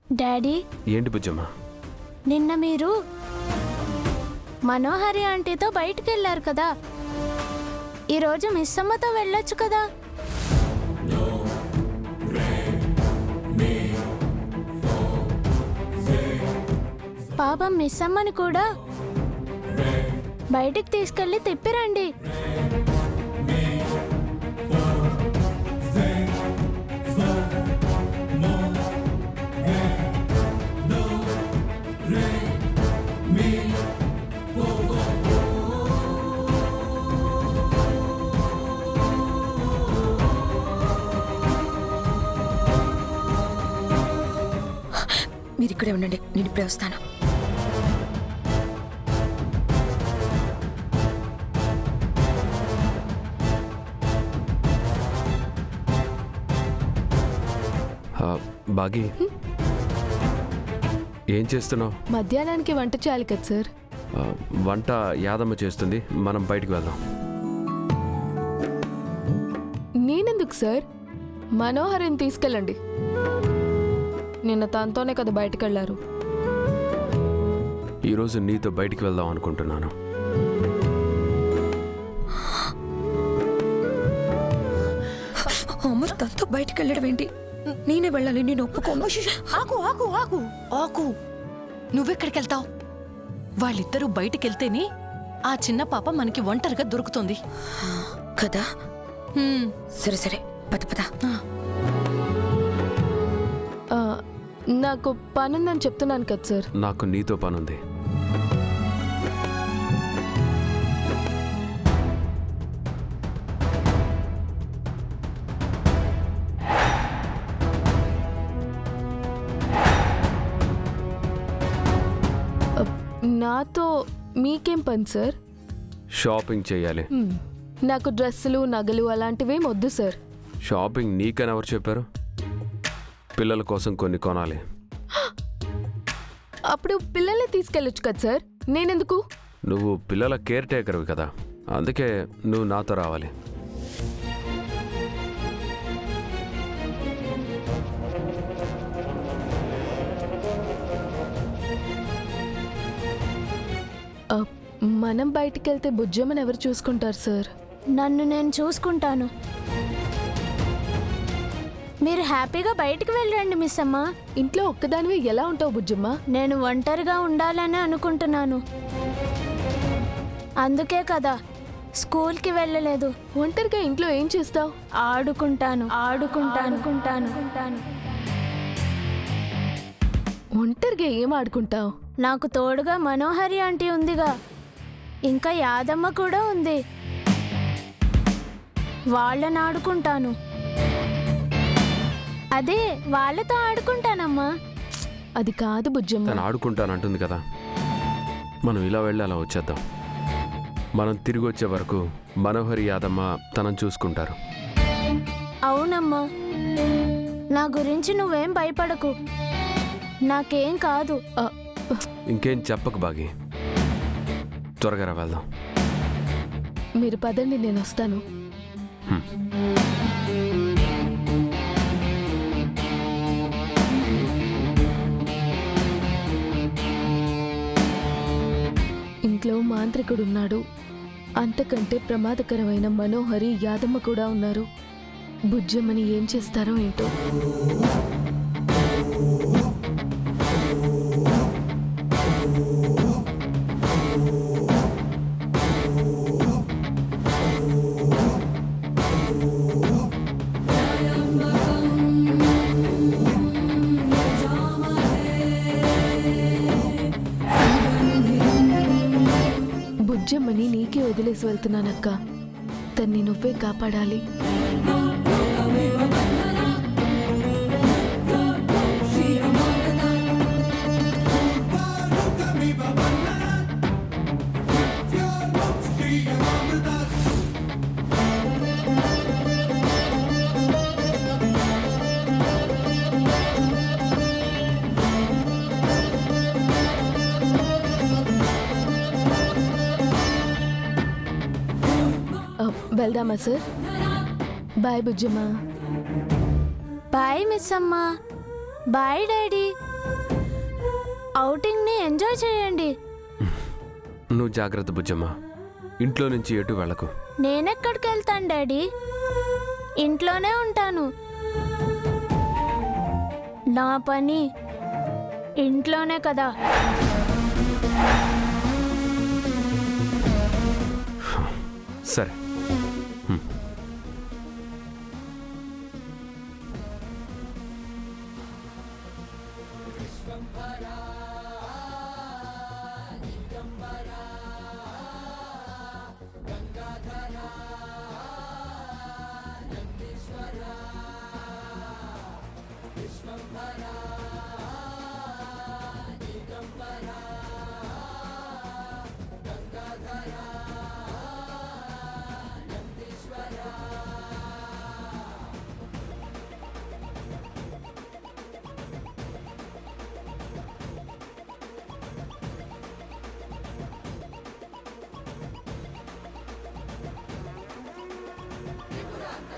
Daddy, ఏంటి బుజ్జమ్మ? నిన్న మీరు మనోహరి ఆంటీతో బయటికి వెళ్ళారు కదా, ఈరోజు మిస్ అమ్మతో వెళ్ళొచ్చు కదా. పాపం మిస్ అమ్మని కూడా బయటికి తీసుకెళ్ళి తిప్పిరండి. మీరు ఇక్కడే ఉండండి, నేను ఇప్పుడే వస్తాను. బాగి, ఏం చేస్తున్నావు? మధ్యాహ్నానికి వంట చేయాలి కదా సార్. వంట యాదమ్మ చేస్తుంది, మనం బయటికి వెళ్దాం. నేనెందుకు సార్? మనోహరిని తీసుకెళ్ళండి. నిన్న తనతోనే కదా బయటకు వెళ్ళారు. ఈరోజు నీతో బయటికి వెళ్దాం అనుకుంటున్నాను. అమర్ తనతో బయటకు వెళ్ళడం ఏంటి? నేనే వెళ్ళాలి, నేను ఒప్పుకోను. ఆకు ఆకు ఆకు ఆకు నువ్వెక్కడికి వెళ్తావు? వాళ్ళిద్దరూ బయటికెళ్తేనే ఆ చిన్న పాప మనకి ఒంటరిగా దొరుకుతుంది కదా. సరే సరే, పద పద. నాకు పనుందని చెప్తున్నాను కదా సార్. నాకు నీతో పనుంది. నాతో మీకేం పని సార్? షాపింగ్ చేయాలి. నాకు డ్రెస్సులు నగలు అలాంటివేం వద్దు సార్. షాపింగ్ నీకని ఎవరు చెప్పారు? పిల్లల కోసం కొన్ని కొనాలి. అప్పుడు పిల్లల్ని తీసుకెళ్ళొచ్చు కదా సార్, నేనెందుకు? నువ్వు పిల్లల కేర్ టేకర్వి కదా, అందుకే నువ్వు నాతో రావాలి. మనం బయటికి వెళ్తే బుజ్జమ్మని ఎవరు చూసుకుంటారు సార్? నన్ను నేను చూసుకుంటాను. మీరు హ్యాపీగా బయటికి వెళ్ళండి మిస్ అమ్మ. ఇంట్లో ఒక్కదానివి ఎలా ఉంటావు బుజ్జమ్మ? నేను ఒంటరిగా ఉండాలని అనుకుంటున్నాను, అందుకే కదా స్కూల్కి వెళ్ళలేదు. ఒంటరిగా ఇంట్లో ఏం చేస్తావు? ఆడుకుంటాను ఆడుకుంటాను ఆడుకుంటాను. ఒంటరిగా ఏం ఆడుకుంటావు? నాకు తోడుగా మనోహరి ఆంటీ ఉందిగా, ఇంకా యాదమ్మ కూడా ఉంది, వాళ్ళని ఆడుకుంటాను. అదే వాళ్ళతో ఆడుకుంటానమ్మా. అది కాదు బుజ్జమ్మ. తను ఆడుకుంటానంటుంది కదా, మనం ఇలా వెళ్ళి అలా వచ్చేద్దాం. మనం తిరిగి వచ్చే వరకు మనోహరి యాదమ్మ తనని చూసుకుంటారు. అవునమ్మా, నా గురించి నువ్వేం భయపడకు, నాకేం కాదు. ఇంకేం చెప్పకు బాగి, త్వరగా రా వెళ్దాం. మీరు పదండి, నేను వస్తాను. ఇంట్లో మాంత్రికుడున్నాడు, అంతకంటే ప్రమాదకరమైన మనోహరి యాదమ్మ కూడా ఉన్నారు. బుజ్జమ్మని ఏం చేస్తారో ఏంటో. బుజ్జమ్మని నీకే వదిలేసి వెళ్తున్నానక్క, తన్ని నువ్వే కాపాడాలి. వెళ్దామా sir? Bye Bujjamma. Bye miss అమ్మ. Bye daddy. ఏమైనా చేయండి. నువ్వు జాగ్రత్త బుజ్జమ్మ. ఇంట్లో నుంచి ఎటు వెళ్ళకు. నేనెక్కడికి వెళ్తాను డాడీ? ఇంట్లోనే ఉంటాను. నా పని ఇంట్లోనే కదా. సరే.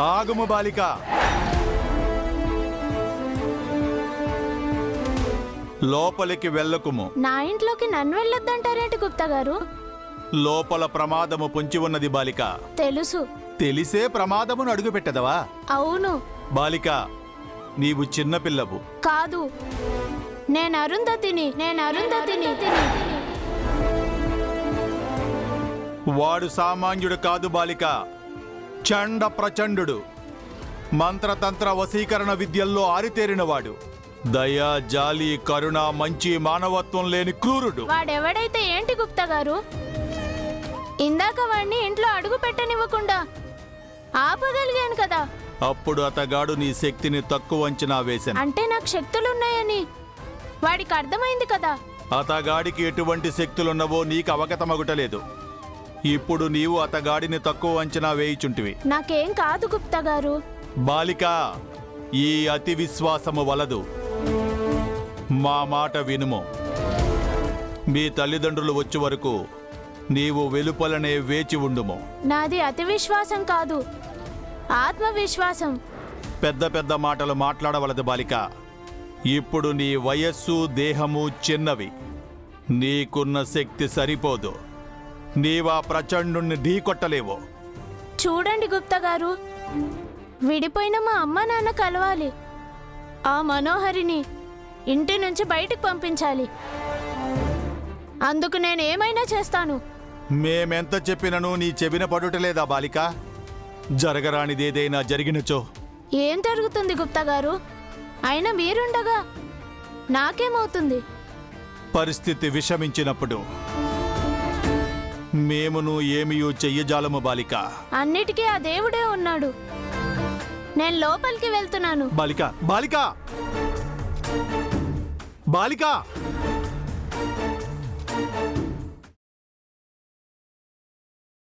ఆగుము బాలిక. లోపలికి వెళ్ళకుము. నా ఇంట్లోకి నన్ను వెళ్ళొద్దంటారేంటి గుప్తా గారు? లోపల ప్రమాదము పొంచి ఉన్నది బాలిక. తెలుసు. తెలిసే ప్రమాదమును అడుగుపెట్టదవా? అవును. బాలిక, నీవు చిన్నపిల్లవు. కాదు, నేను అరుంధతిని. వాడు సామాన్యుడు కాదు బాలిక, చండ ప్రచండు. మంత్రతంత్ర వశీకరణ విద్యల్లో ఆరితేరినవాడు. దయ, జాలి, కరుణ, మంచి మానవత్వం లేని క్రూరుడు. వాడెవడైతే ఏంటి గుప్తా గారు? ఇందాక వాడిని ఇంట్లో అడుగు పెట్టనివ్వకుండా ఆపగలిగాను కదా. అప్పుడు అతగాడు నీ శక్తిని తక్కువ అంచనా వేశాను. అంటే నాకు శక్తులున్నాయని వాడికి అర్థమైంది కదా. అతగాడికి ఎటువంటి శక్తులున్నవో నీకు అవగతమగుటలేదు. ఇప్పుడు నీవు అతగాడిని తక్కువ అంచనా వేయిచుంటివి. నాకేం కాదు గుప్తా గారు. బాలిక, ఈ అతి విశ్వాసము వలదు. మా మాట వినుము. మీ తల్లిదండ్రులు వచ్చే వరకు నీవు వెలుపలనే వేచి ఉండుము. నాది అతి విశ్వాసం కాదు, ఆత్మవిశ్వాసం. పెద్ద పెద్ద మాటలు మాట్లాడవలదు బాలిక. ఇప్పుడు నీ వయస్సు, దేహము చిన్నవి. నీకున్న శక్తి సరిపోదు. నీవా ప్రచండుణ్ణి ఢీకొట్టలేవు. చూడండి గుప్తా గారు, విడిపోయిన మా అమ్మ నాన్న కలవాలి. ఆ మనోహరిని ఇంటి నుంచి బయటకు పంపించాలి. అందుకు నేను ఏమైనా చేస్తాను. మేమెంత చెప్పినను నీ చెవిన పడుటలేదా బాలిక? జరగరానిదేదైనా జరిగినచో ఏం జరుగుతుంది గుప్తా గారు? అయినా మీరుండగా నాకేమవుతుంది? పరిస్థితి విషమించినప్పుడు మేమును ఏమియూ చెయ్యజాలము బాలిక. అన్నిటికీ ఆ దేవుడే ఉన్నాడు. నేను లోపలికి వెళ్తున్నాను. బాలిక, బాలిక, బాలిక!